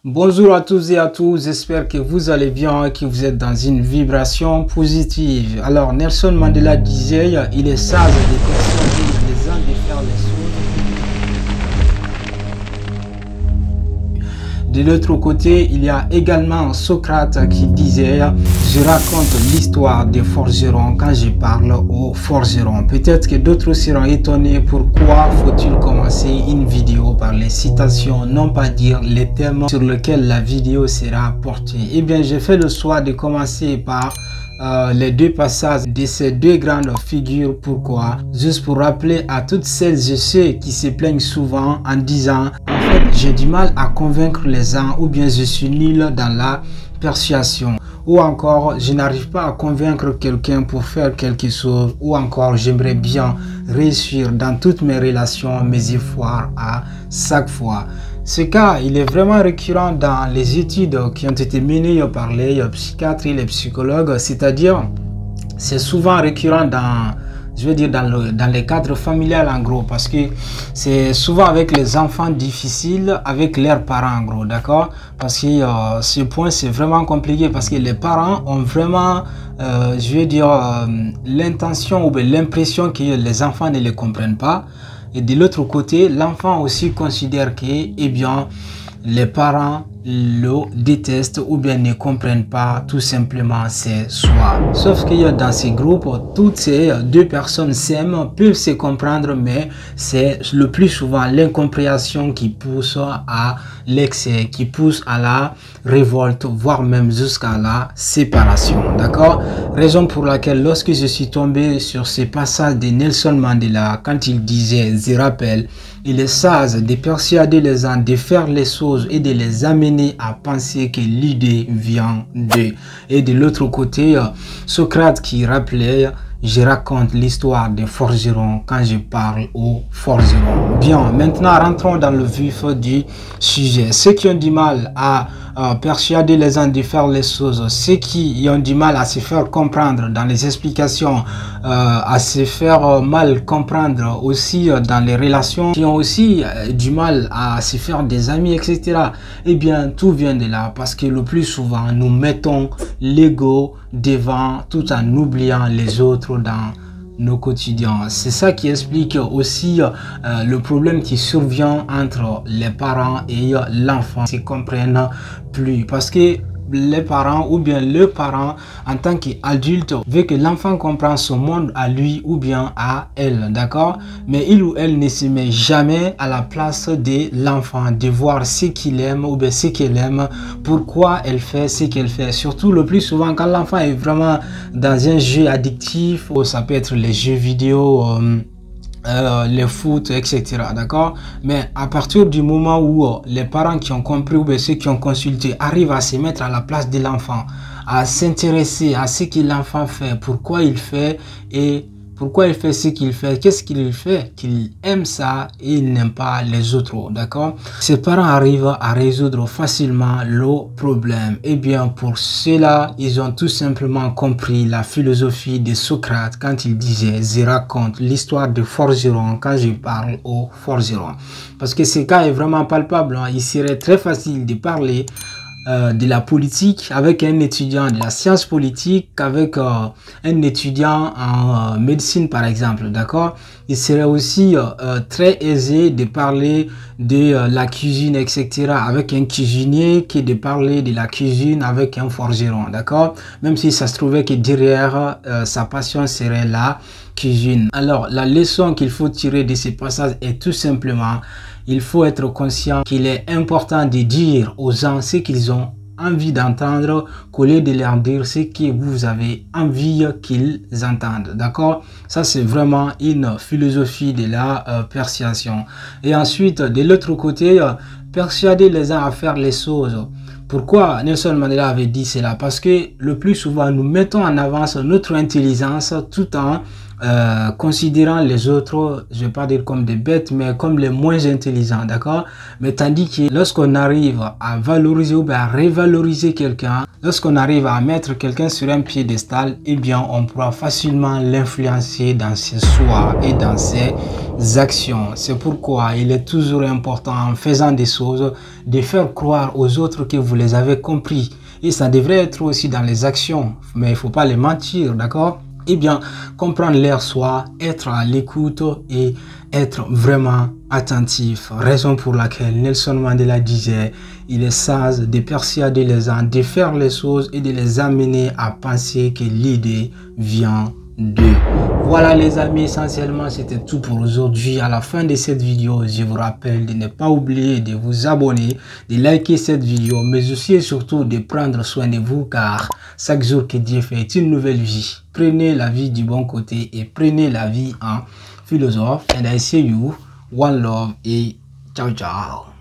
Bonjour à tous et à tous, j'espère que vous allez bien et que vous êtes dans une vibration positive. Alors Nelson Mandela disait, il est sage de persuader les uns de faire les choses. De l'autre côté, il y a également Socrate qui disait, je raconte l'histoire des forgerons quand je parle aux forgerons. Peut-être que d'autres seront étonnés pourquoi faut-il commencer une vidéo par les citations, non pas dire les thèmes sur lesquels la vidéo sera portée. Eh bien, j'ai fait le choix de commencer par les deux passages de ces deux grandes figures. Pourquoi? Juste pour rappeler à toutes celles et ceux qui se plaignent souvent en disant en fait j'ai du mal à convaincre les gens, ou bien je suis nul dans la persuasion, ou encore je n'arrive pas à convaincre quelqu'un pour faire quelque chose, ou encore j'aimerais bien réussir dans toutes mes relations mais j'y foire à chaque fois. Ce cas, il est vraiment récurrent dans les études qui ont été menées par les psychiatres et les psychologues, c'est-à-dire c'est souvent récurrent dans, je veux dire, dans les cadres familiales en gros, parce que c'est souvent avec les enfants difficiles, avec leurs parents en gros, d'accord? Parce que ce point c'est vraiment compliqué, parce que les parents ont vraiment, je veux dire, l'intention ou l'impression que les enfants ne les comprennent pas. Et de l'autre côté, l'enfant aussi considère que, eh bien, les parents le détestent ou bien ne comprennent pas tout simplement ses choix. Sauf que dans ces groupes, toutes ces deux personnes s'aiment, peuvent se comprendre, mais c'est le plus souvent l'incompréhension qui pousse à l'excès, qui pousse à la révolte, voire même jusqu'à la séparation. D'accord? Raison pour laquelle lorsque je suis tombé sur ces passages de Nelson Mandela, quand il disait, je rappelle, il est sage de persuader les gens de faire les choses et de les amener à penser que l'idée vient d'eux. Et de l'autre côté, Socrate qui rappelait, je raconte l'histoire des forgerons quand je parle aux forgerons. Bien, maintenant rentrons dans le vif du sujet. Ceux qui ont du mal à persuader les gens de faire les choses, ceux qui ont du mal à se faire comprendre dans les explications, à se faire mal comprendre aussi dans les relations, qui ont aussi du mal à se faire des amis, etc. Eh bien, tout vient de là, parce que le plus souvent, nous mettons l'ego devant tout en oubliant les autres dans nos quotidiens. C'est ça qui explique aussi le problème qui survient entre les parents et l'enfant. Ils ne se comprennent plus parce que les parents ou bien le parent en tant qu'adulte veut que l'enfant comprenne son monde à lui ou bien à elle, d'accord? Mais il ou elle ne se met jamais à la place de l'enfant, de voir ce qu'il aime ou bien ce qu'elle aime, pourquoi elle fait ce qu'elle fait. Surtout le plus souvent quand l'enfant est vraiment dans un jeu addictif, ou ça peut être les jeux vidéo, les foot, etc. D'accord? Mais à partir du moment où les parents qui ont compris ou bien ceux qui ont consulté arrivent à se mettre à la place de l'enfant, à s'intéresser à ce que l'enfant fait, pourquoi il fait et pourquoi il fait ce qu'il fait, qu'est-ce qu'il fait, qu'il aime ça et il n'aime pas les autres, d'accord? Ces parents arrivent à résoudre facilement le problème. Et bien pour cela, ils ont tout simplement compris la philosophie de Socrate quand il disait, je raconte l'histoire des forgerons quand je parle aux forgerons. Parce que ce cas est vraiment palpable, hein. Il serait très facile de parler de la politique avec un étudiant de la science politique, avec un étudiant en médecine par exemple, d'accord? Il serait aussi très aisé de parler de la cuisine, etc. avec un cuisinier que de parler de la cuisine avec un forgeron, d'accord? Même si ça se trouvait que derrière sa passion serait la cuisine. Alors la leçon qu'il faut tirer de ces passages est tout simplement, il faut être conscient qu'il est important de dire aux gens ce qu'ils ont envie d'entendre, qu'au lieu de leur dire ce que vous avez envie qu'ils entendent, d'accord? Ça c'est vraiment une philosophie de la persuasion. Et ensuite de l'autre côté, persuader les gens à faire les choses. Pourquoi Nelson Mandela avait dit cela? Parce que le plus souvent nous mettons en avance notre intelligence tout en considérant les autres, je vais pas dire comme des bêtes, mais comme les moins intelligents, d'accord? Mais tandis que lorsqu'on arrive à valoriser ou bien à revaloriser quelqu'un, lorsqu'on arrive à mettre quelqu'un sur un piédestal, eh bien, on pourra facilement l'influencer dans ses choix et dans ses actions. C'est pourquoi il est toujours important, en faisant des choses, de faire croire aux autres que vous les avez compris. Et ça devrait être aussi dans les actions, mais il faut pas les mentir, d'accord? Eh bien, comprendre leur choix, être à l'écoute et être vraiment attentif. Raison pour laquelle Nelson Mandela disait, il est sage de persuader les gens de faire les choses et de les amener à penser que l'idée vient d'eux. Voilà les amis, essentiellement c'était tout pour aujourd'hui. À la fin de cette vidéo, je vous rappelle de ne pas oublier de vous abonner, de liker cette vidéo, mais aussi et surtout de prendre soin de vous, car chaque jour que Dieu fait une nouvelle vie. Prenez la vie du bon côté et prenez la vie en philosophe. And I see you, one love et ciao ciao.